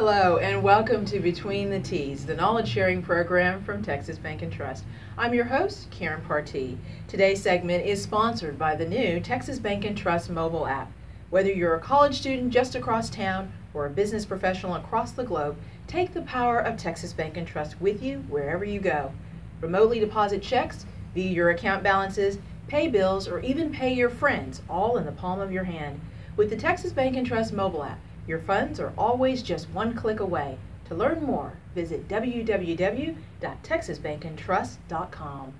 Hello and welcome to Between the T's, the knowledge sharing program from Texas Bank and Trust. I'm your host, Karen Partee. Today's segment is sponsored by the new Texas Bank and Trust mobile app. Whether you're a college student just across town or a business professional across the globe, take the power of Texas Bank and Trust with you wherever you go. Remotely deposit checks, view your account balances, pay bills, or even pay your friends, all in the palm of your hand. With the Texas Bank and Trust mobile app, your funds are always just one click away. To learn more, visit www.texasbankandtrust.com.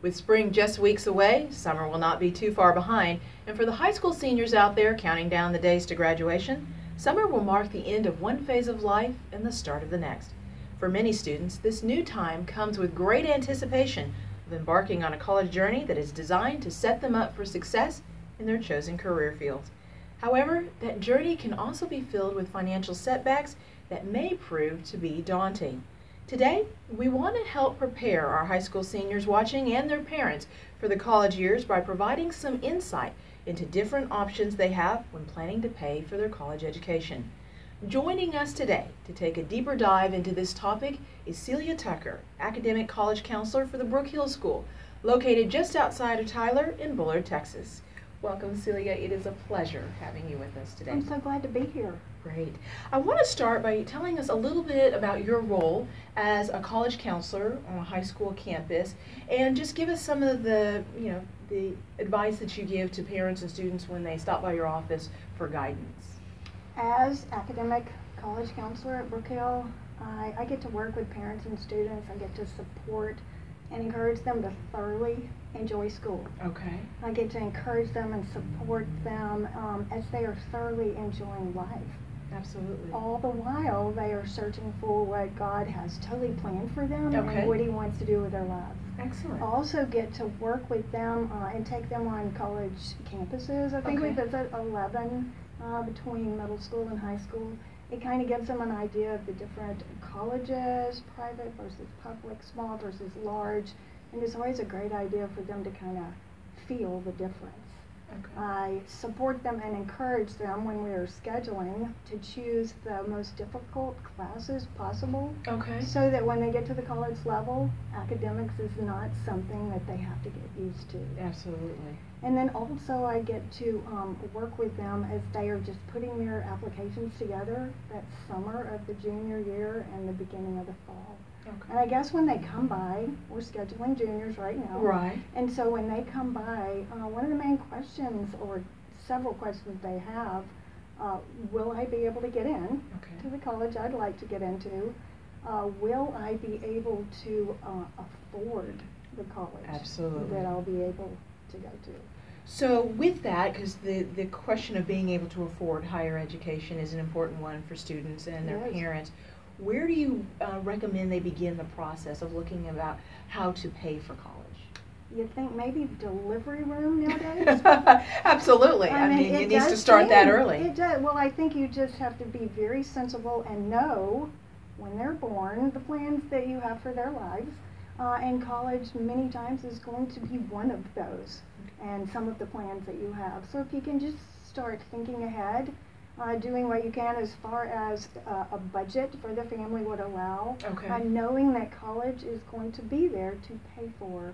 With spring just weeks away, summer will not be too far behind, and for the high school seniors out there counting down the days to graduation, summer will mark the end of one phase of life and the start of the next. For many students, this new time comes with great anticipation of embarking on a college journey that is designed to set them up for success in their chosen career fields. However, that journey can also be filled with financial setbacks that may prove to be daunting. Today, we want to help prepare our high school seniors watching and their parents for the college years by providing some insight into different options they have when planning to pay for their college education. Joining us today to take a deeper dive into this topic is Celia Tucker, academic college counselor for the Brook Hill School, located just outside of Tyler in Bullard, Texas. Welcome, Celia. It is a pleasure having you with us today. I'm so glad to be here. Great. I want to start by telling us a little bit about your role as a college counselor on a high school campus, and just give us some of the advice that you give to parents and students when they stop by your office for guidance. As academic college counselor at Brook Hill, I get to work with parents and students. I get to support and encourage them to thoroughly enjoy school. Okay. I get to encourage them and support them as they are thoroughly enjoying life. Absolutely. All the while they are searching for what God has totally planned for them Okay. and what He wants to do with their lives. Excellent. I also get to work with them and take them on college campuses. I think we visit 11 between middle school and high school. It kind of gives them an idea of the different colleges, private versus public, small versus large, and it's always a great idea for them to kind of feel the difference. Okay. I support them and encourage them when we are scheduling to choose the most difficult classes possible, Okay. so that when they get to the college level, academics is not something that they have to get used to. Absolutely. And then also I get to work with them as they are just putting their applications together that summer of the junior year and the beginning of the fall. Okay. And I guess when they come by, we're scheduling juniors right now. Right. And so when they come by, one of the main questions, or several questions they have, will I be able to get in to the college I'd like to get into? Will I be able to afford the college Absolutely. that I'll be able to go to? So with that, because the question of being able to afford higher education is an important one for students and their Yes. parents, where do you recommend they begin the process of looking about how to pay for college? You think maybe delivery room nowadays? Absolutely. I mean it needs to start that early. It does. Well, I think you just have to be very sensible and know when they're born the plans that you have for their lives. And college many times is going to be one of those, and some of the plans that you have. So if you can just start thinking ahead, doing what you can as far as a budget for the family would allow, Okay. knowing that college is going to be there to pay for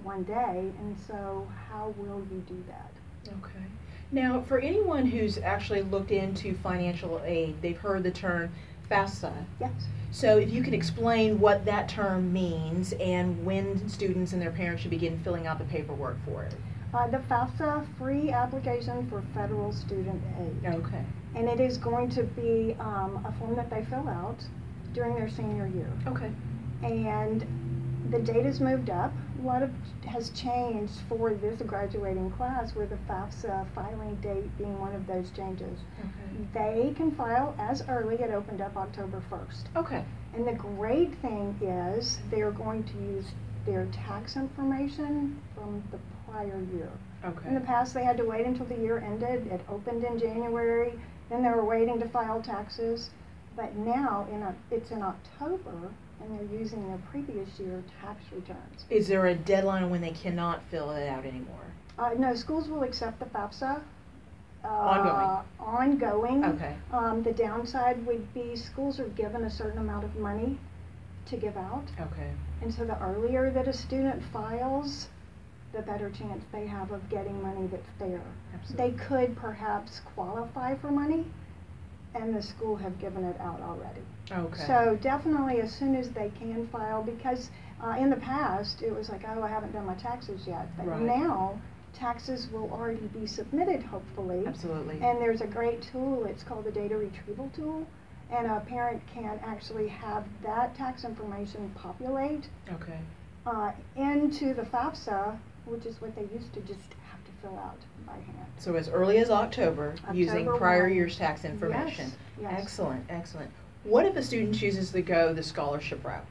one day, and so how will you do that? Okay. Now, for anyone who's actually looked into financial aid, they've heard the term FAFSA. Yes. So if you could explain what that term means and when students and their parents should begin filling out the paperwork for it. The FAFSA, free application for federal student aid. Okay. And it is going to be a form that they fill out during their senior year. Okay. And the date has moved up. A lot has changed for this graduating class, with the FAFSA filing date being one of those changes. Okay. They can file as early. It opened up October 1st. Okay. And the great thing is they're going to use their tax information from the prior year. Okay. In the past, they had to wait until the year ended. It opened in January. Then they were waiting to file taxes. But now it's in October, and they're using their previous year tax returns. Is there a deadline when they cannot fill it out anymore? No, schools will accept the FAFSA ongoing. Okay. The downside would be schools are given a certain amount of money to give out. Okay. And so the earlier that a student files, the better chance they have of getting money that's there. Absolutely. They could perhaps qualify for money, and the school have given it out already. Okay. So definitely as soon as they can file, because in the past it was like, oh, I haven't done my taxes yet. But Right. now taxes will already be submitted, hopefully. Absolutely. And there's a great tool, it's called the data retrieval tool. And a parent can actually have that tax information populate Okay. into the FAFSA, which is what they used to just have to fill out by hand. So as early as October, using October prior 1. year's tax information. Yes, yes. Excellent, excellent. What if a student chooses to go the scholarship route?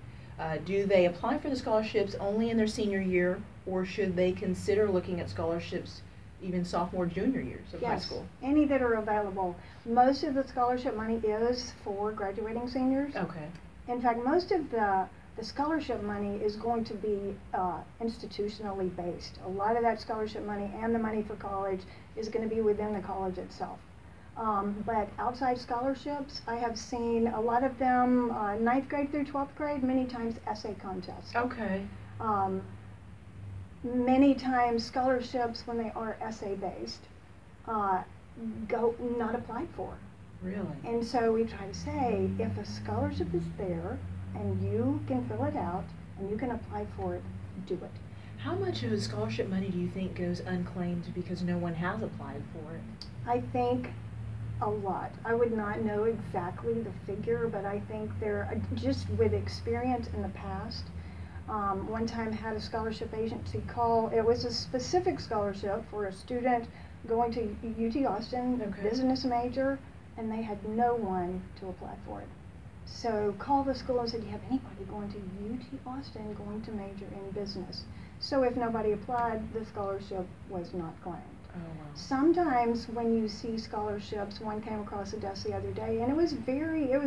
Do they apply for the scholarships only in their senior year, or should they consider looking at scholarships even sophomore, junior years of high school? Any that are available. Most of the scholarship money is for graduating seniors. Okay. In fact, most of the scholarship money is going to be institutionally based. A lot of that scholarship money and the money for college is going to be within the college itself. But outside scholarships, I have seen a lot of them 9th grade through 12th grade, many times essay contests. Okay. Many times scholarships, when they are essay based, go not applied for. Really? And so we try to say, if a scholarship is there and you can fill it out and you can apply for it, do it. How much of the scholarship money do you think goes unclaimed because no one has applied for it? I think a lot. I would not know exactly the figure, but I think just with experience in the past. One time had a scholarship agency call. It was a specific scholarship for a student going to UT Austin, Okay. business major, and they had no one to apply for it. So called the school and said, do you have anybody going to UT Austin going to major in business? So if nobody applied, the scholarship was not claimed. Oh, wow. Sometimes when you see scholarships, one came across the desk the other day, and it was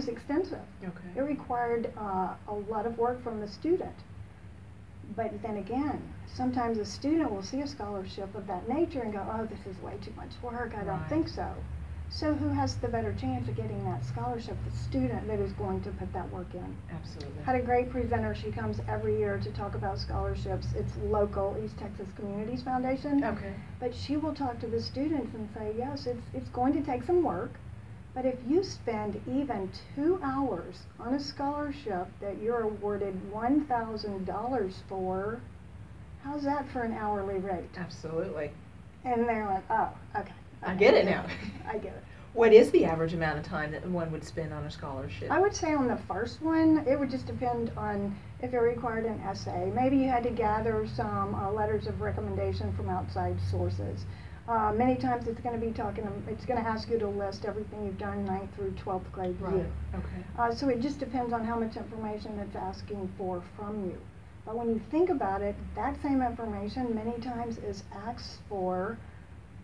extensive. Okay. It required a lot of work from the student. But then again, sometimes a student will see a scholarship of that nature and go, oh, this is way too much work, I don't Right. think so. So who has the better chance of getting that scholarship? The student that is going to put that work in. Absolutely. Had a great presenter. She comes every year to talk about scholarships. It's local, East Texas Communities Foundation. Okay. But she will talk to the students and say, yes, it's going to take some work, but if you spend even 2 hours on a scholarship that you're awarded $1,000 for, how's that for an hourly rate? Absolutely. And they're like, oh, okay. I get it now. I get it. What is the average amount of time that one would spend on a scholarship? I would say on the first one, it would just depend on if it required an essay. Maybe you had to gather some letters of recommendation from outside sources. Many times it's going to be it's going to ask you to list everything you've done 9th through 12th grade Right. year. Okay. So it just depends on how much information it's asking for from you. But when you think about it, that same information many times is asked for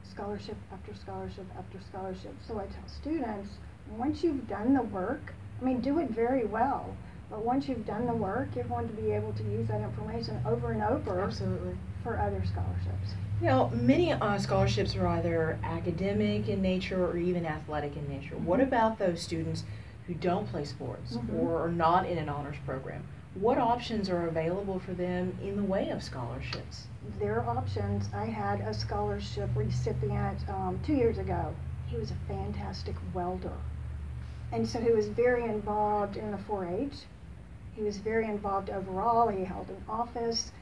scholarship after scholarship after scholarship. So I tell students, once you've done the work, do it very well, but once you've done the work, you're going to be able to use that information over and over. Absolutely. For other scholarships. You know, many scholarships are either academic in nature or even athletic in nature. What about those students who don't play sports or are not in an honors program? What options are available for them in the way of scholarships? There are options. I had a scholarship recipient 2 years ago. He was a fantastic welder. And so he was very involved in the 4-H. He was very involved overall. He held an office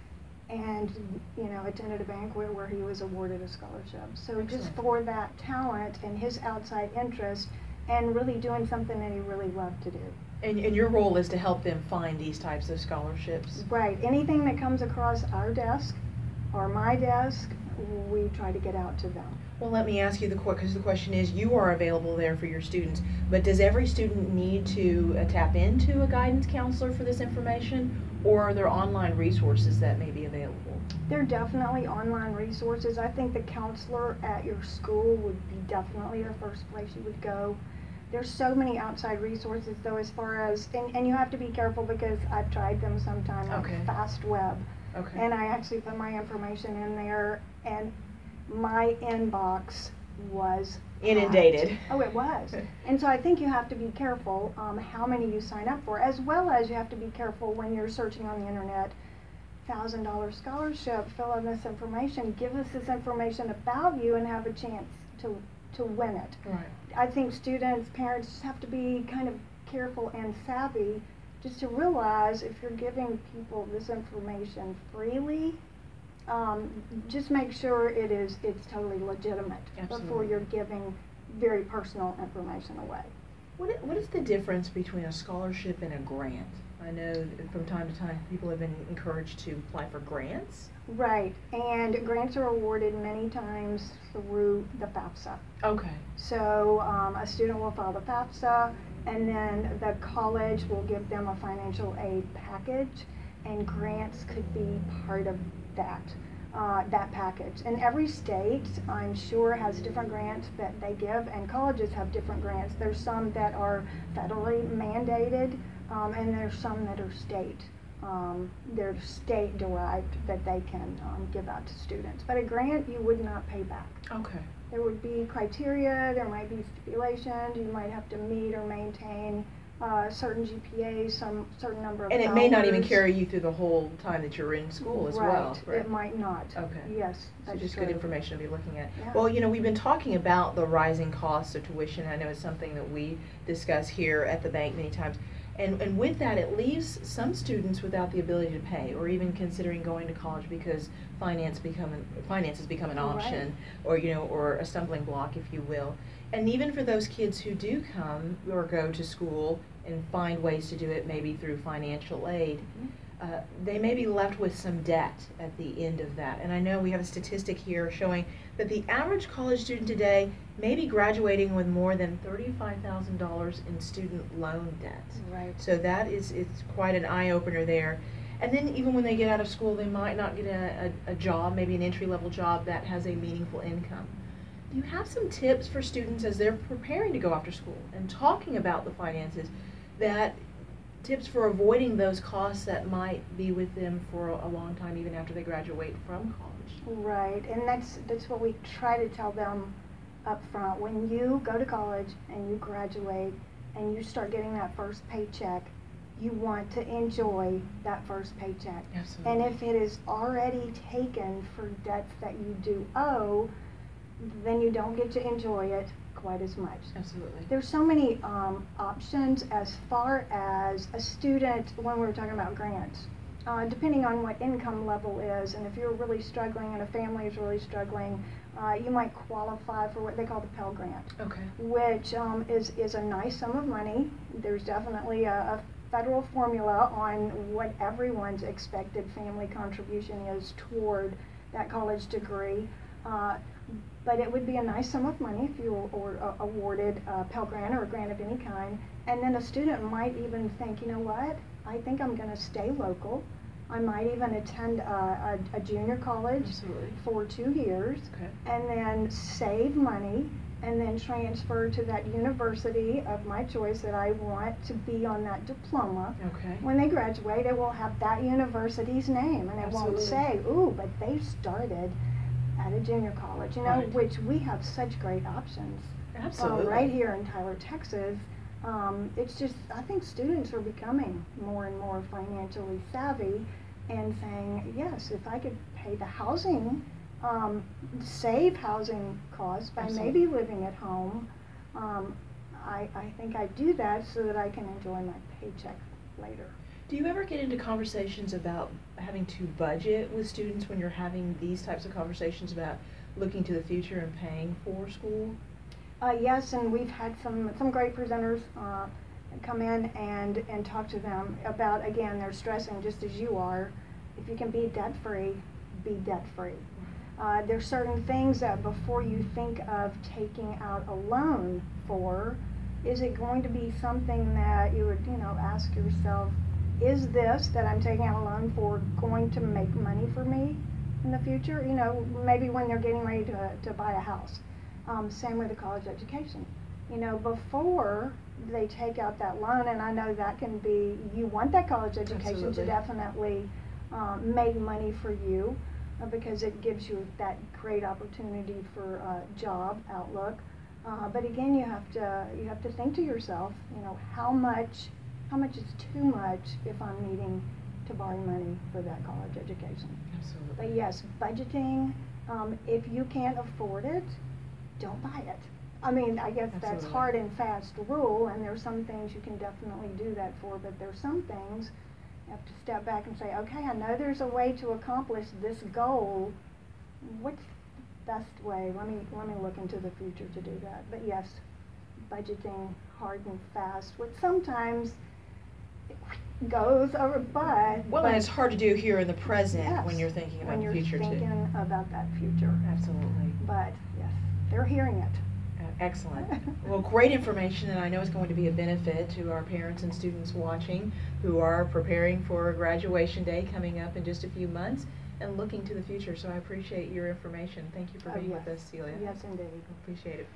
and, attended a banquet where he was awarded a scholarship. So Excellent. just for that talent and his outside interest and really doing something that he really loved to do. And your role is to help them find these types of scholarships? Right. Anything that comes across our desk or my desk, we try to get out to them. Well, let me ask you because the question is, you are available there for your students, but does every student need to tap into a guidance counselor for this information, or are there online resources that may be available? There are definitely online resources. I think the counselor at your school would be definitely the first place you would go. There's so many outside resources, though, as far as, and you have to be careful because I've tried them sometime, like Okay. Fast Web. Okay. And I actually put my information in there, and my inbox was inundated. hacked. Oh, it was. And so I think you have to be careful how many you sign up for, as well as you have to be careful when you're searching on the internet. $1,000 scholarship, fill in this information, give us this information about you and have a chance to win it. Right. I think students, parents just have to be kind of careful and savvy just to realize if you're giving people this information freely, just make sure it's totally legitimate. Absolutely. Before you're giving very personal information away. What is the difference between a scholarship and a grant? I know from time to time people have been encouraged to apply for grants. Right, and grants are awarded many times through the FAFSA. Okay. So a student will file the FAFSA, and then the college will give them a financial aid package, and grants could be part of that package. And every state, I'm sure, has different grants that they give, and colleges have different grants. There's some that are federally mandated, and there's some that are they're state derived that they can give out to students. But a grant you would not pay back. Okay. There would be criteria, there might be stipulations, you might have to meet or maintain certain GPAs, some certain number of And it hours. may not even carry you through the whole time that you're in school as well. Right, it might not. Okay. Yes, So that's just true. good information to be looking at. Yeah. Well, you know, we've been talking about the rising costs of tuition. I know it's something that we discuss here at the bank many times. And with that, it leaves some students without the ability to pay, or even considering going to college because finance has become an option, or or a stumbling block, if you will. And even for those kids who do come or go to school and find ways to do it, maybe through financial aid, they may be left with some debt at the end of that. And I know we have a statistic here showing that the average college student today may be graduating with more than $35,000 in student loan debt. Right. So it's quite an eye-opener there. And then even when they get out of school, they might not get a job, maybe an entry-level job that has a meaningful income. Do you have some tips for students as they're preparing to go after school and talking about the finances, tips for avoiding those costs that might be with them for a long time, even after they graduate from college? Right, and that's what we try to tell them up front. When you go to college and you graduate and you start getting that first paycheck, you want to enjoy that first paycheck. Absolutely. And if it is already taken for debts that you do owe, then you don't get to enjoy it quite as much. Absolutely. There's so many options as far as a student, when we were talking about grants, depending on what income level is, and if you're really struggling and a family is really struggling, you might qualify for what they call the Pell Grant, Okay. which is a nice sum of money. There's definitely a federal formula on what everyone's expected family contribution is toward that college degree. But it would be a nice sum of money if you were awarded a Pell Grant or a grant of any kind. And then a student might even think, you know what, I think I'm going to stay local. I might even attend a junior college Absolutely. for 2 years, Okay. and then save money and then transfer to that university of my choice that I want to be on that diploma. Okay. When they graduate, it will have that university's name, and it won't Absolutely. say, ooh, but they started at a junior college, Right. which we have such great options. Absolutely. Right here in Tyler, Texas. It's just, I think students are becoming more and more financially savvy and saying, yes, if I could pay the housing, save housing costs by Absolutely. maybe living at home, I think I'd do that so that I can enjoy my paycheck later. Do you ever get into conversations about having to budget with students when you're having these types of conversations about looking to the future and paying for school? Yes, and we've had some great presenters come in and talk to them about, again, they're stressing just as you are, if you can be debt-free, be debt-free. There's certain things that before you think of taking out a loan for, is it going to be something that you would, ask yourself, is this that I'm taking out a loan for going to make money for me in the future? Maybe when they're getting ready to buy a house. Same with the college education. Before they take out that loan, and I know that can be, you want that college education Absolutely. to definitely make money for you. because it gives you that great opportunity for job outlook. But again, you have to think to yourself, how much is too much if I'm needing to borrow money for that college education. Absolutely. But yes, budgeting, if you can't afford it, don't buy it. I mean, I guess that's Absolutely. hard and fast rule, and there's some things you can definitely do that for, but there's some things you have to step back and say, okay, I know there's a way to accomplish this goal. What's the best way? Let me look into the future to do that. But yes, budgeting hard and fast, which sometimes goes over, Well, and it's hard to do here in the present yes, when you're thinking about when the future you're thinking about that future. Absolutely. But yes, they're hearing it. Excellent. Well, great information, and I know it's going to be a benefit to our parents and students watching who are preparing for graduation day coming up in just a few months and looking to the future. So I appreciate your information. Thank you for being Yes. with us, Celia. Yes, indeed. Appreciate it.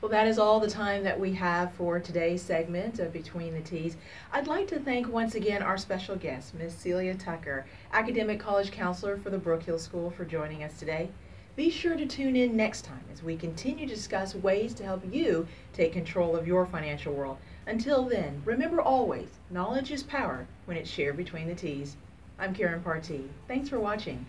Well, that is all the time that we have for today's segment of Between the T's. I'd like to thank once again our special guest, Ms. Celia Tucker, Academic College Counselor for the Brook Hill School, for joining us today. Be sure to tune in next time as we continue to discuss ways to help you take control of your financial world. Until then, remember always, knowledge is power when it's shared between the T's. I'm Karen Partee. Thanks for watching.